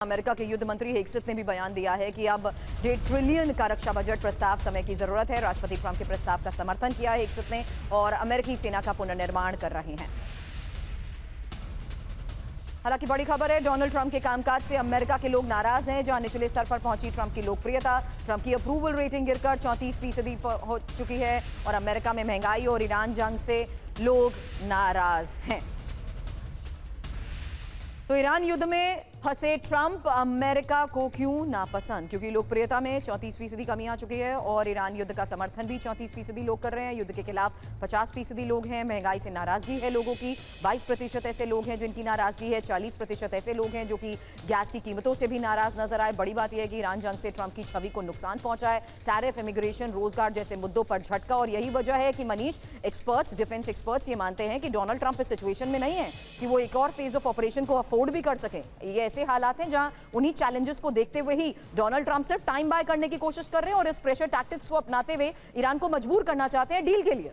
America के युद्ध मंत्री हेगसेथ ने भी बयान दिया है कि अब 1.5 ट्रिलियन का रक्षा बजट प्रस्ताव समय की जरूरत है। राष्ट्रपति ट्रंप के प्रस्ताव का समर्थन किया है हेगसेथ ने और अमेरिकी सेना का पुनर्निर्माण कर रहे हैं। हालांकि बड़ी खबर है, डोनाल्ड ट्रंप के कामकाज से अमेरिका के लोग नाराज हैं। जहां निचले स्तर पर पहुंची ट्रंप की लोकप्रियता, ट्रंप की अप्रूवल रेटिंग गिरकर 34% हो चुकी है और अमेरिका में महंगाई और ईरान जंग से लोग नाराज हैं। तो ईरान युद्ध में फंसे ट्रंप अमेरिका को क्यों नापसंद? क्योंकि लोकप्रियता में 34% कमी आ चुकी है और ईरान युद्ध का समर्थन भी 34% लोग कर रहे हैं। युद्ध के खिलाफ 50% लोग हैं। महंगाई से नाराजगी है लोगों की, 22% ऐसे लोग हैं जिनकी नाराजगी है। 40% ऐसे लोग हैं जो कि गैस की कीमतों से भी नाराज नजर आए। बड़ी बात यह है कि ईरान जंग से ट्रंप की छवि को नुकसान पहुंचा है। टैरिफ, इमिग्रेशन, रोजगार जैसे मुद्दों पर झटका और यही वजह है कि मनीष, डिफेंस एक्सपर्ट्स ये मानते हैं कि डोनाल्ड ट्रंप इस सिचुएशन में नहीं है कि वो एक और फेज ऑफ ऑपरेशन को अफोर्ड भी कर सके। ये ऐसे हालात हैं जहां उन्हीं चैलेंजेस को देखते हुए ही डोनाल्ड ट्रंप सिर्फ टाइम बाय करने की कोशिश कर रहे हैं और इस प्रेशर टैक्टिक्स को अपनाते हुए ईरान को मजबूर करना चाहते हैं डील के लिए।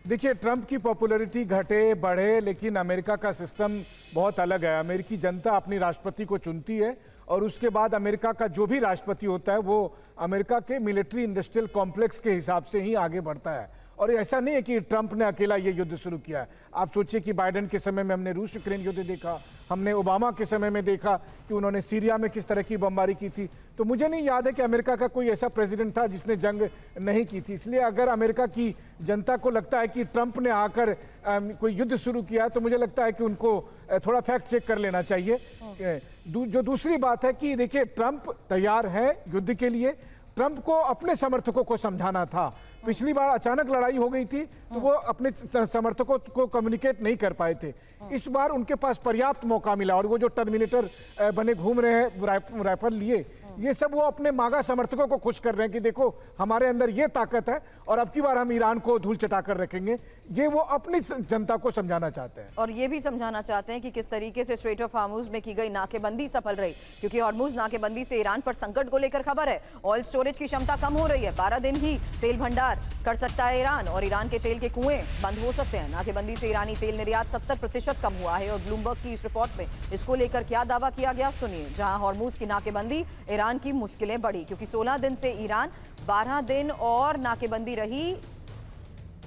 देखिए, ट्रंप की पॉपुलैरिटी घटे बढ़े, लेकिन अमेरिका का सिस्टम बहुत अलग है। अमेरिकी जनता अपनी राष्ट्रपति को चुनती है और उसके बाद अमेरिका का जो भी राष्ट्रपति होता है वो अमेरिका के मिलिट्री इंडस्ट्रियल कॉम्प्लेक्स के हिसाब से ही आगे बढ़ता है। और ऐसा नहीं है कि ट्रंप ने अकेला ये युद्ध शुरू किया है। आप सोचिए कि बाइडेन के समय में हमने रूस यूक्रेन युद्ध देखा, हमने ओबामा के समय में देखा कि उन्होंने सीरिया में किस तरह की बमबारी की थी। तो मुझे नहीं याद है कि अमेरिका का कोई ऐसा प्रेसिडेंट था जिसने जंग नहीं की थी। इसलिए अगर अमेरिका की जनता को लगता है कि ट्रंप ने आकर कोई युद्ध शुरू किया, तो मुझे लगता है कि उनको थोड़ा फैक्ट चेक कर लेना चाहिए। जो दूसरी बात है कि देखिए, ट्रंप तैयार है युद्ध के लिए। ट्रंप को अपने समर्थकों को समझाना था। पिछली बार अचानक लड़ाई हो गई थी तो वो अपने समर्थकों को कम्युनिकेट नहीं कर पाए थे। इस बार उनके पास पर्याप्त मौका मिला और वो जो टर्मिनेटर बने घूम रहे हैं राइफल लिए, ये सब वो अपने मागा समर्थकों को खुश कर रहे हैं कि देखो हमारे अंदर ये ताकत है और अब की बार हम ईरान को धूल चटाकर रखेंगे। ये वो अपनी जनता को समझाना चाहते हैं और ये भी समझाना चाहते हैं कि किस तरीके से स्ट्रेट ऑफ हार्मुज में की गई नाकेबंदी सफल रही, क्योंकि हॉर्मुज नाकेबंदी से ईरान पर संकट को लेकर खबर है। ऑयल स्टोरेज की क्षमता कम हो रही है। 12 दिन ही तेल भंडार कर सकता है ईरान और ईरान के तेल के कुएं बंद हो सकते हैं। नाकेबंदी से ईरानी तेल निर्यात 70% कम हुआ है और ब्लूमबर्ग की इस रिपोर्ट में इसको लेकर क्या दावा किया गया, सुनिए। जहां हॉर्मुज की नाकेबंदी ईरान की मुश्किलें बढ़ी, क्योंकि 16 दिन से ईरान 12 दिन और नाकेबंदी रही।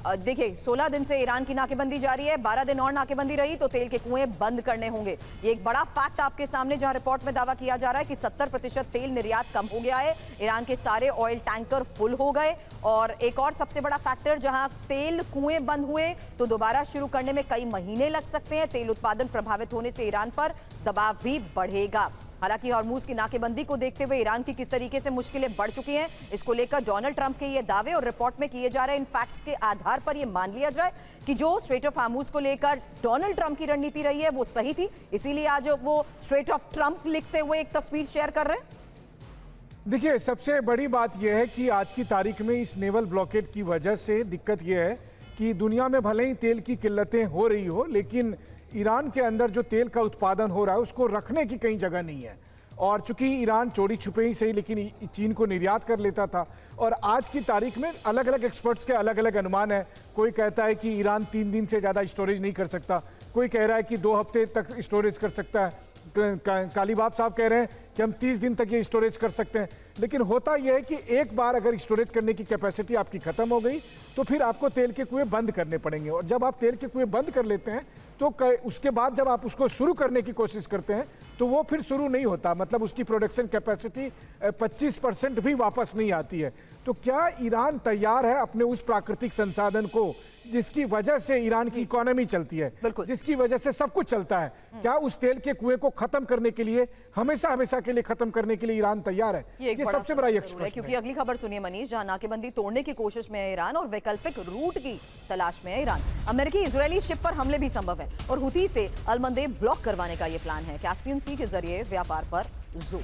देखिए, 16 दिन से ईरान की नाकेबंदी जारी है, 12 दिन और नाकेबंदी रही तो तेल के कुएं बंद करने होंगे। ये एक बड़ा फैक्ट आपके सामने, जहां रिपोर्ट में दावा किया जा रहा है कि 70% तेल निर्यात कम हो गया है। ईरान के सारे ऑयल टैंकर फुल हो गए। और एक और सबसे बड़ा फैक्टर, जहां तेल कुएं बंद हुए तो दोबारा शुरू करने में कई महीने लग सकते हैं। तेल उत्पादन प्रभावित होने से ईरान पर दबाव भी बढ़ेगा। हालांकि हॉर्मुज की नाकेबंदी को देखते हुए ईरान की किस तरीके से मुश्किलें बढ़ चुकी हैं, इसको लेकर डोनाल्ड ट्रंप के ये दावे और रिपोर्ट में किए जा रहे इन फैक्ट्स के आधार पर ये मान लिया जाए कि जो स्ट्रेट ऑफ हॉर्मुज को लेकर डोनाल्ड ट्रंप की रणनीति रही है वो सही थी। इसीलिए आज वो स्ट्रेट ऑफ ट्रंप लिखते हुए एक तस्वीर शेयर कर रहे हैं। देखिए, सबसे बड़ी बात यह है कि आज की तारीख में इस नेवल ब्लॉकेड की वजह से दिक्कत यह है कि दुनिया में भले ही तेल की किल्लतें हो रही हो, लेकिन ईरान के अंदर जो तेल का उत्पादन हो रहा है उसको रखने की कहीं जगह नहीं है। और चूंकि ईरान चोरी छुपे ही सही लेकिन चीन को निर्यात कर लेता था, और आज की तारीख में अलग अलग एक्सपर्ट्स के अलग अलग अनुमान है। कोई कहता है कि ईरान 3 दिन से ज़्यादा स्टोरेज नहीं कर सकता, कोई कह रहा है कि 2 हफ्ते तक स्टोरेज कर सकता है, कालीबाब साहब कह रहे हैं कि हम 30 दिन तक ये स्टोरेज कर सकते हैं। लेकिन होता यह है कि एक बार अगर स्टोरेज करने की कैपेसिटी आपकी ख़त्म हो गई तो फिर आपको तेल के कुएं बंद करने पड़ेंगे। और जब आप तेल के कुएं बंद कर लेते हैं तो उसके बाद जब आप उसको शुरू करने की कोशिश करते हैं तो वो फिर शुरू नहीं होता, मतलब उसकी प्रोडक्शन कैपेसिटी 25% भी वापस नहीं आती है। तो क्या ईरान तैयार है अपने उस प्राकृतिक संसाधन को जिसकी वजह से ईरान की इकोनॉमी चलती है, जिसकी वजह से सब कुछ चलता है, क्या उस तेल के कुएं को खत्म करने के लिए हमेशा हमेशा के लिए खत्म करने के लिए ईरान तैयार है? ये सबसे बड़ा है। क्योंकि अगली खबर सुनिए मनीष, जहां नाकेबंदी तोड़ने की कोशिश में है ईरान और वैकल्पिक रूट की तलाश में है ईरान। अमेरिकी इजरायली शिप पर हमले भी संभव है और हुती से अलमंदे ब्लॉक करवाने का यह प्लान है। कैस्पियन सी के जरिए व्यापार पर जोर।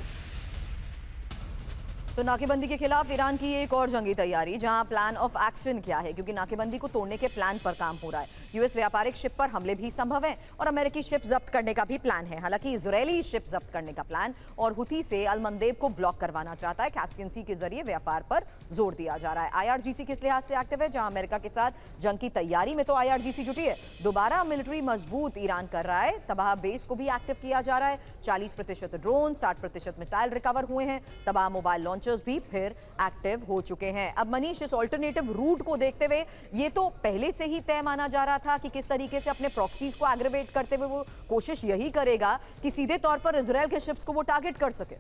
तो नाकेबंदी के खिलाफ ईरान की एक और जंगी तैयारी, जहां प्लान ऑफ एक्शन क्या है, क्योंकि नाकेबंदी को तोड़ने के प्लान पर काम हो रहा है। यूएस व्यापारिक शिप पर हमले भी संभव हैं और अमेरिकी शिप जब्त करने का भी प्लान है। हालांकि इजरायली शिप जब्त करने का प्लान और हुती से अल-मंदेब को ब्लॉक करवाना चाहता है। कैस्पियन सी के जरिए व्यापार पर जोर दिया जा रहा है। आईआरजीसी किस लिहाज से एक्टिव है? जहां अमेरिका के साथ जंग की तैयारी में तो आईआरजीसी जुटी है, दोबारा मिलिट्री मजबूत ईरान कर रहा है। तबाह बेस को भी एक्टिव किया जा रहा है। 40% ड्रोन, 60% मिसाइल रिकवर हुए हैं। तबाह मोबाइल लॉन्चर्स भी फिर एक्टिव हो चुके हैं। अब मनीष, इस ऑल्टरनेटिव रूट को देखते हुए ये तो पहले से ही तय माना जा रहा था कि किस तरीके से अपने प्रॉक्सीज को एग्रीवेट करते हुए वो कोशिश यही करेगा कि सीधे तौर पर इजरायल के शिप्स को वो टारगेट कर सके।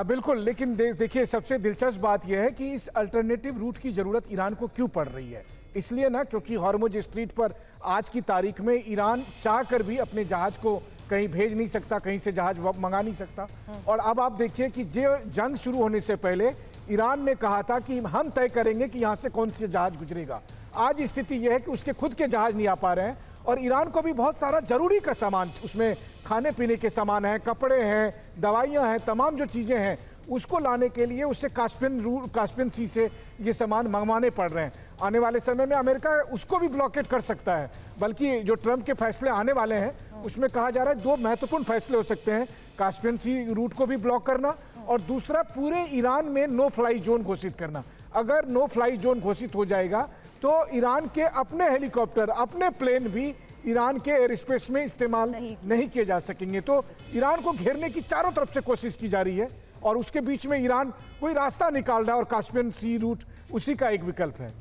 बिल्कुल, लेकिन देखिए सबसे दिलचस्प बात यह है कि इस अल्टरनेटिव रूट की जरूरत ईरान को क्यों पड़ रही है। इसलिए ना क्योंकि हॉर्मुज स्ट्रीट पर आज की तारीख में ईरान चाहकर भी अपने जहाज को कहीं भेज नहीं सकता, कहीं से जहाज मंगा नहीं सकता। और अब आप देखिए कि जो जंग शुरू होने से पहले ईरान ने कहा था कि हम तय करेंगे कि यहाँ से कौन से जहाज गुजरेगा। आज स्थिति यह है कि उसके खुद के जहाज नहीं आ पा रहे हैं और ईरान को भी बहुत सारा जरूरी का सामान, उसमें खाने पीने के सामान हैं, कपड़े हैं, दवाइयाँ हैं, तमाम जो चीज़ें हैं उसको लाने के लिए उससे कास्पियन सी से ये सामान मंगवाने पड़ रहे हैं। आने वाले समय में अमेरिका उसको भी ब्लॉकेट कर सकता है। बल्कि जो ट्रंप के फैसले आने वाले हैं उसमें कहा जा रहा है 2 महत्वपूर्ण फैसले हो सकते हैं, कास्पियन सी रूट को भी ब्लॉक करना और दूसरा पूरे ईरान में नो फ्लाई जोन घोषित करना। अगर नो फ्लाई जोन घोषित हो जाएगा तो ईरान के अपने हेलीकॉप्टर, अपने प्लेन भी ईरान के एयर स्पेस में इस्तेमाल नहीं किए जा सकेंगे। तो ईरान को घेरने की चारों तरफ से कोशिश की जा रही है और उसके बीच में ईरान कोई रास्ता निकाल रहा है और कास्पियन सी रूट उसी का एक विकल्प है।